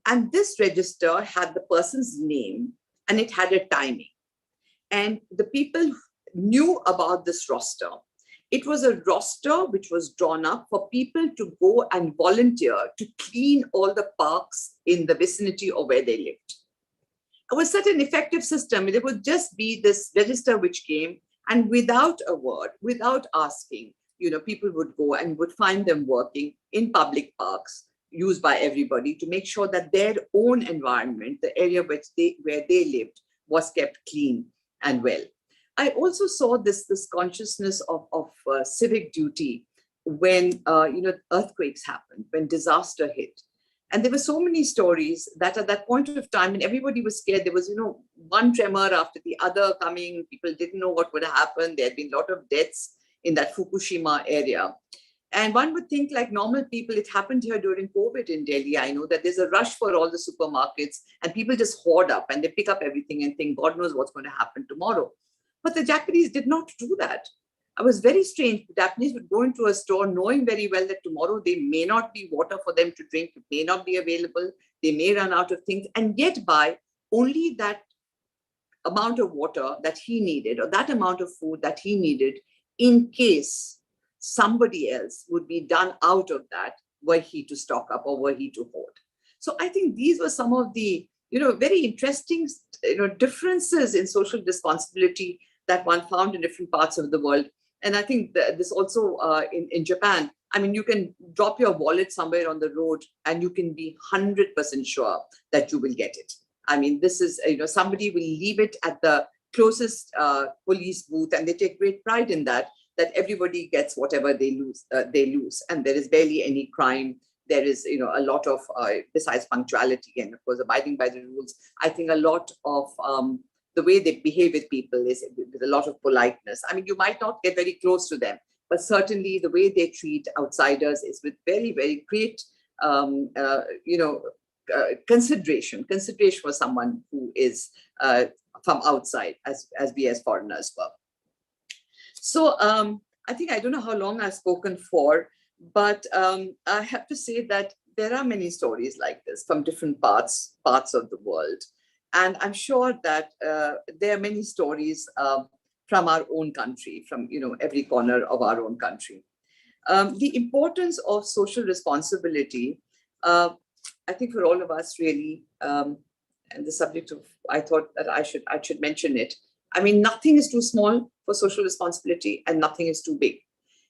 And this register had the person's name and it had a timing. And the people knew about this roster. It was a roster which was drawn up for people to go and volunteer to clean all the parks in the vicinity of where they lived. It was such an effective system. It would just be this register which came, and without a word, without asking, people would go and would find them working in public parks used by everybody to make sure that their own environment, the area where they lived, was kept clean and well. I also saw this consciousness of civic duty when earthquakes happened, when disaster hit. And there were so many stories that at that point of time, when everybody was scared, there was, one tremor after the other coming. People didn't know what would happen. There had been a lot of deaths in that Fukushima area. And one would think, like normal people, it happened here during COVID in Delhi. I know that there's a rush for all the supermarkets and people just hoard up and they pick up everything and think, God knows what's going to happen tomorrow. But the Japanese did not do that. It was very strange. The Japanese would go into a store knowing very well that tomorrow there may not be water for them to drink. It may not be available. They may run out of things, and yet buy only that amount of water that he needed or that amount of food that he needed in case somebody else would be done out of that were he to stock up or were he to hoard. So I think these were some of the very interesting differences in social responsibility that one found in different parts of the world. And I think that this also in Japan, I mean, you can drop your wallet somewhere on the road and you can be 100% sure that you will get it. I mean, this is, somebody will leave it at the closest police booth, and they take great pride in that everybody gets whatever they lose. And there is barely any crime there is, a lot of, besides punctuality and of course abiding by the rules, I think a lot of the way they behave with people is with a lot of politeness. I mean, you might not get very close to them, but certainly the way they treat outsiders is with very, very great, consideration for someone who is from outside, as we as foreigners were. So I think, I don't know how long I've spoken for, but I have to say that there are many stories like this from different parts of the world. And I'm sure that there are many stories from our own country, from every corner of our own country. The importance of social responsibility, I think for all of us really, and the subject of, I thought that I should mention it. I mean, nothing is too small for social responsibility and nothing is too big.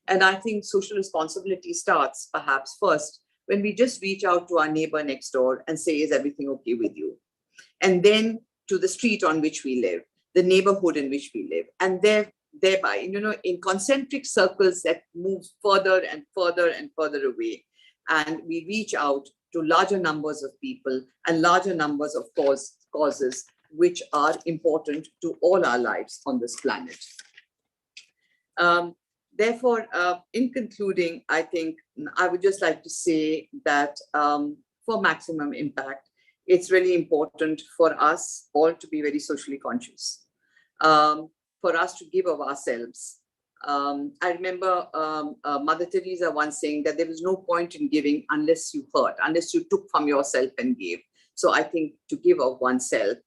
And I think social responsibility starts perhaps first when we just reach out to our neighbor next door and say, is everything okay with you? And then to the street on which we live, the neighborhood in which we live, and thereby, in concentric circles that move further and further and further away. And we reach out to larger numbers of people and larger numbers of causes which are important to all our lives on this planet. Therefore, in concluding, I think I would just like to say that for maximum impact, it's really important for us all to be very socially conscious, for us to give of ourselves. I remember Mother Teresa once saying that there was no point in giving unless you hurt, unless you took from yourself and gave. So I think to give of oneself,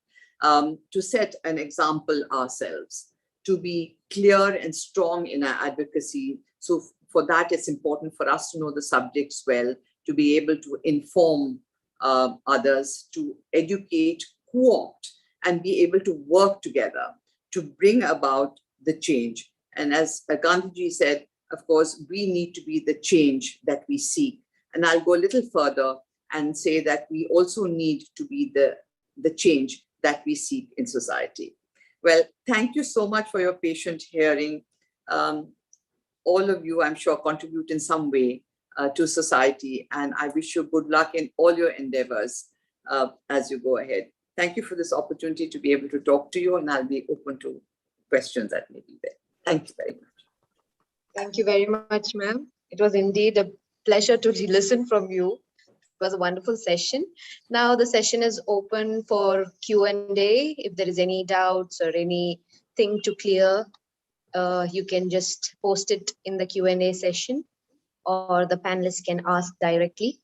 to set an example ourselves, to be clear and strong in our advocacy. So for that, it's important for us to know the subjects well, to be able to inform others, to educate, co-opt, and be able to work together to bring about the change. And as Gandhiji said, of course, we need to be the change that we seek. And I'll go a little further and say that we also need to be the change that we seek in society. Well, thank you so much for your patient hearing. All of you, I'm sure, contribute in some way to society, and I wish you good luck in all your endeavors as you go ahead. Thank you for this opportunity to be able to talk to you, and I'll be open to questions that may be there. Thank you very much. Thank you very much, ma'am. It was indeed a pleasure to listen from you. It was a wonderful session. Now the session is open for Q&A. If there is any doubts or anything to clear, you can just post it in the Q&A session, or the panelists can ask directly.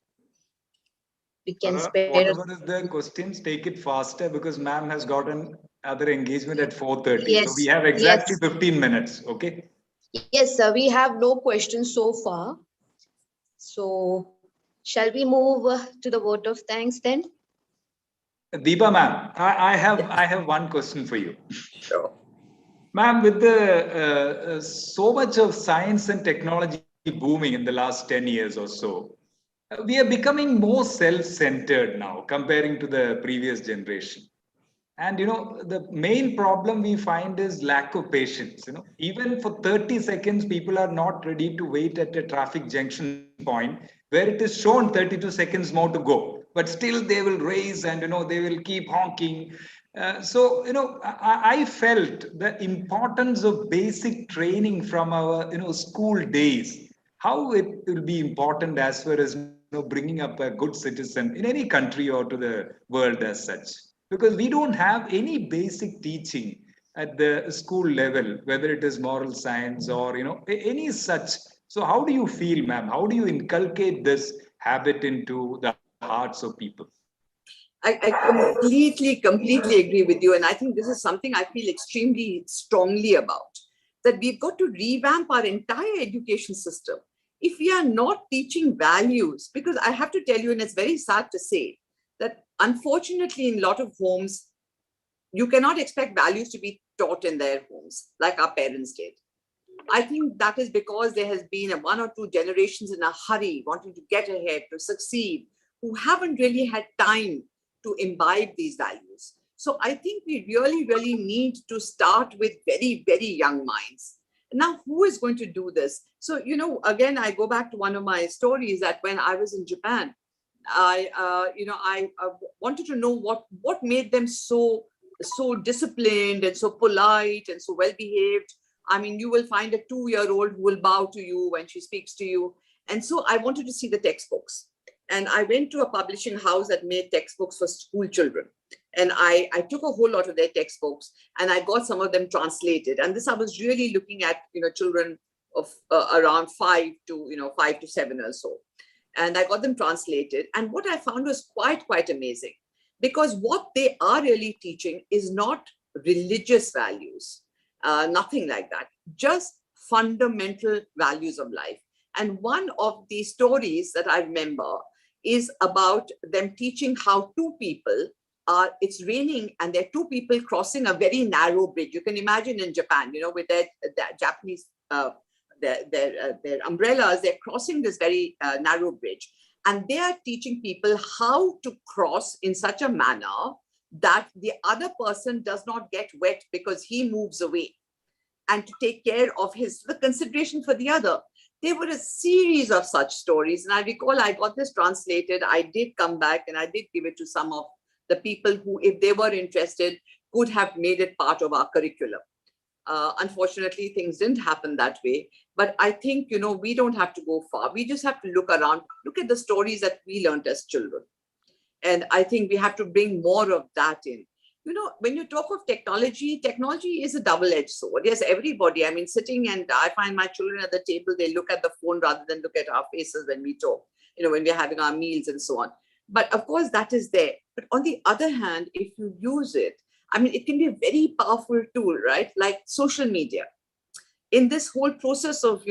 We can spare. Whatever is the questions, take it faster because ma'am has got another engagement at 4:30. Yes. So we have exactly 15 minutes. Okay. Yes, sir. We have no questions so far. So shall we move to the vote of thanks then? Deepa ma'am, I have one question for you. Sure. Ma'am, with the so much of science and technology booming in the last 10 years or so, we are becoming more self-centered now comparing to the previous generation. And, the main problem we find is lack of patience. Even for 30 seconds, people are not ready to wait at a traffic junction point where it is shown 32 seconds more to go. But still they will race and, they will keep honking. I felt the importance of basic training from our, school days, how it will be important as far as, bringing up a good citizen in any country or to the world as such. Because we don't have any basic teaching at the school level, whether it is moral science or, any such. So how do you feel, ma'am? How do you inculcate this habit into the hearts of people? I completely agree with you. And I think this is something I feel extremely strongly about, that we've got to revamp our entire education system. If we are not teaching values, because I have to tell you, and it's very sad to say, that unfortunately in a lot of homes, you cannot expect values to be taught in their homes like our parents did. I think that is because there has been one or two generations in a hurry, wanting to get ahead, to succeed, who haven't really had time to imbibe these values. So I think we really, really need to start with very, very young minds. Now, who is going to do this? So, again, I go back to one of my stories that when I was in Japan, I wanted to know what made them so disciplined and so polite and so well behaved. I mean, you will find a 2-year-old who will bow to you when she speaks to you. And so I wanted to see the textbooks. And I went to a publishing house that made textbooks for school children. And I took a whole lot of their textbooks and I got some of them translated. And this, I was really looking at, children of around 5 to 7 or so. And I got them translated. And what I found was quite amazing, because what they are really teaching is not religious values, nothing like that, just fundamental values of life. And one of the stories that I remember is about them teaching how two people it's raining and there are two people crossing a very narrow bridge. You can imagine in Japan, with their Japanese, their umbrellas, they're crossing this very narrow bridge. And they are teaching people how to cross in such a manner that the other person does not get wet because he moves away, and to take care of the consideration for the other. There were a series of such stories. And I recall I got this translated. I did come back and I did give it to some of the people who, if they were interested, could have made it part of our curriculum. Unfortunately, things didn't happen that way. But I think, we don't have to go far. We just have to look around, look at the stories that we learned as children. And I think we have to bring more of that in. When you talk of technology is a double-edged sword. Yes, everybody, I mean, sitting, and I find my children at the table, they look at the phone rather than look at our faces when we talk, when we're having our meals and so on. But of course, that is there. But on the other hand, if you use it, I mean, it can be a very powerful tool, right? Like social media. In this whole process of,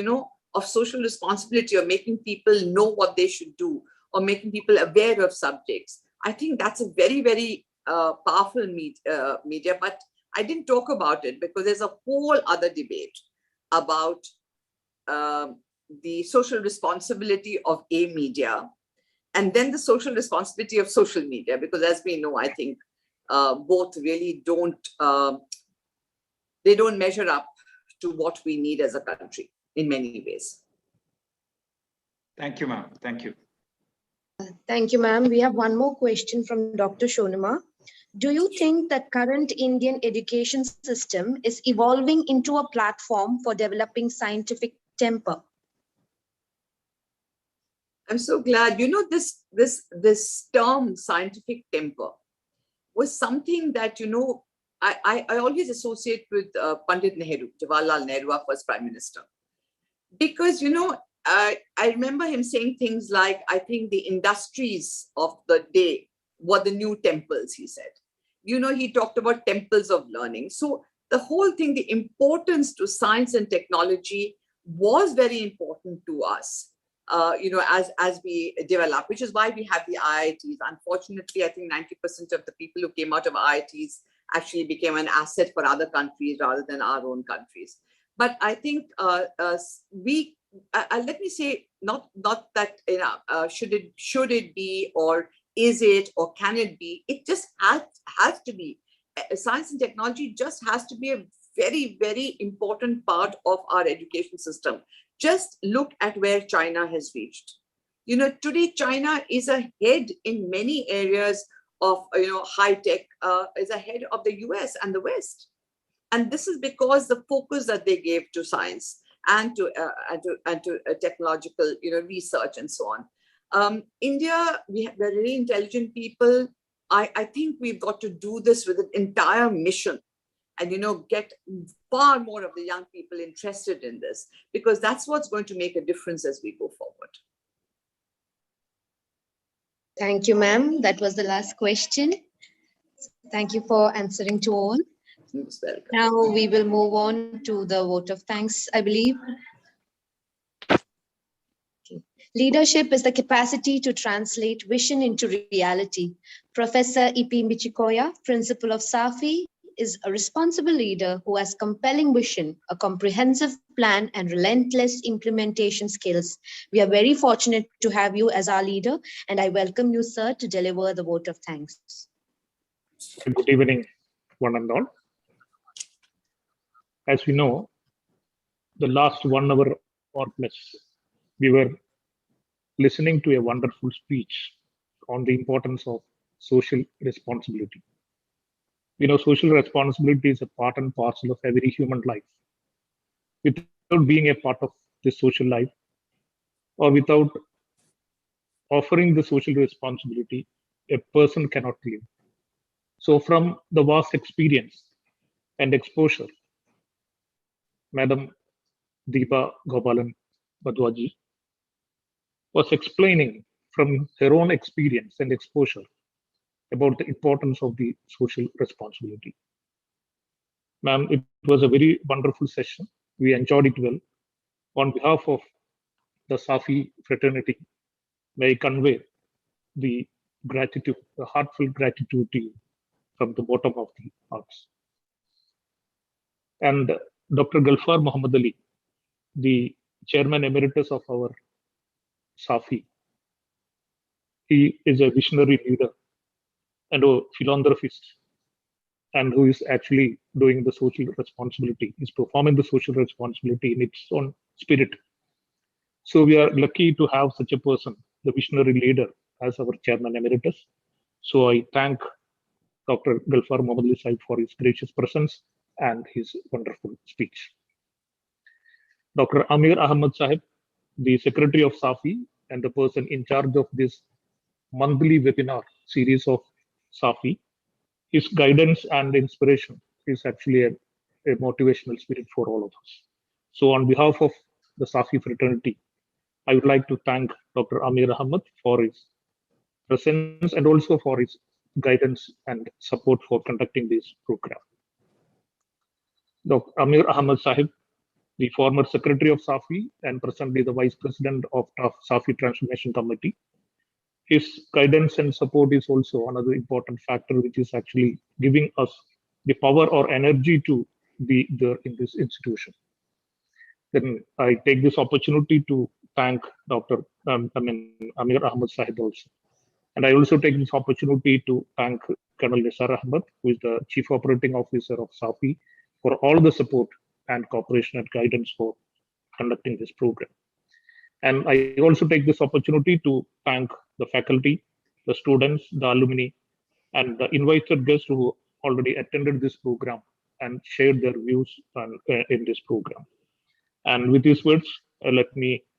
of social responsibility, or making people know what they should do, or making people aware of subjects, I think that's a very, very powerful media. But I didn't talk about it because there's a whole other debate about the social responsibility of a media, and then the social responsibility of social media, because as we know, I think both really don't measure up to what we need as a country in many ways. Thank you, ma'am. Thank you. Thank you, ma'am. We have one more question from Dr. Shonima. Do you think that current Indian education system is evolving into a platform for developing scientific temper? I'm so glad. This term scientific temper was something that, I always associate with Pandit Nehru, Jawaharlal Nehru, our first Prime Minister. Because, I remember him saying things like, I think the industries of the day were the new temples, he said. He talked about temples of learning. So the whole thing, the importance to science and technology was very important to us, as we develop, which is why we have the IITs. Unfortunately, I think 90% of the people who came out of IITs actually became an asset for other countries rather than our own countries. But I think let me say, not that should it be, or is it, or can it be? It just has to be. Science and technology just has to be a very, very important part of our education system. Just look at where China has reached. Today China is ahead in many areas of high tech, is ahead of the US and the West. And this is because the focus that they gave to science and to technological research and so on. India, we're really intelligent people. I think we've got to do this with an entire mission, and get far more of the young people interested in this, because that's what's going to make a difference as we go forward. Thank you, ma'am. That was the last question. Thank you for answering to all. Welcome. Now we will move on to the vote of thanks, I believe. Okay. Leadership is the capacity to translate vision into reality. Professor E.P. Michikoya, principal of Safi, is a responsible leader who has compelling vision, a comprehensive plan, and relentless implementation skills. We are very fortunate to have you as our leader, and I welcome you, sir, to deliver the vote of thanks. Good evening, one and all. As we know, the last 1 hour or plus, we were listening to a wonderful speech on the importance of social responsibility. Social responsibility is a part and parcel of every human life. Without being a part of this social life, or without offering the social responsibility, a person cannot live. So, from the vast experience and exposure, Madam Deepa Gopalan Badwaji was explaining from her own experience and exposure about the importance of the social responsibility. Ma'am, it was a very wonderful session. We enjoyed it well. On behalf of the Safi fraternity, may I convey the gratitude, the heartfelt gratitude to you from the bottom of the hearts. And Dr. Gulfar Muhammad Ali, the chairman emeritus of our Safi, he is a visionary leader and a philanthropist, and who is actually doing the social responsibility, is performing the social responsibility in its own spirit. So we are lucky to have such a person, the visionary leader, as our chairman emeritus. So I thank Dr. Gulfar Muhammad Ali Sahib for his gracious presence and his wonderful speech. Dr. Amir Ahmad Sahib, the secretary of Safi and the person in charge of this monthly webinar series of Safi, his guidance and inspiration is actually a motivational spirit for all of us. So on behalf of the Safi fraternity, I would like to thank Dr. Amir Ahmad for his presence and also for his guidance and support for conducting this program. Dr. Amir Ahmad Sahib, the former secretary of Safi and presently the vice president of Safi Transformation Committee. His guidance and support is also another important factor, which is actually giving us the power or energy to be there in this institution. Then I take this opportunity to thank Amir Ahmad Sahib also. And I also take this opportunity to thank Colonel Nisar Ahmad, who is the Chief Operating Officer of Safi, for all the support and cooperation and guidance for conducting this program. And I also take this opportunity to thank the faculty, the students, the alumni, and the invited guests who already attended this program and shared their views in this program. And with these words, let me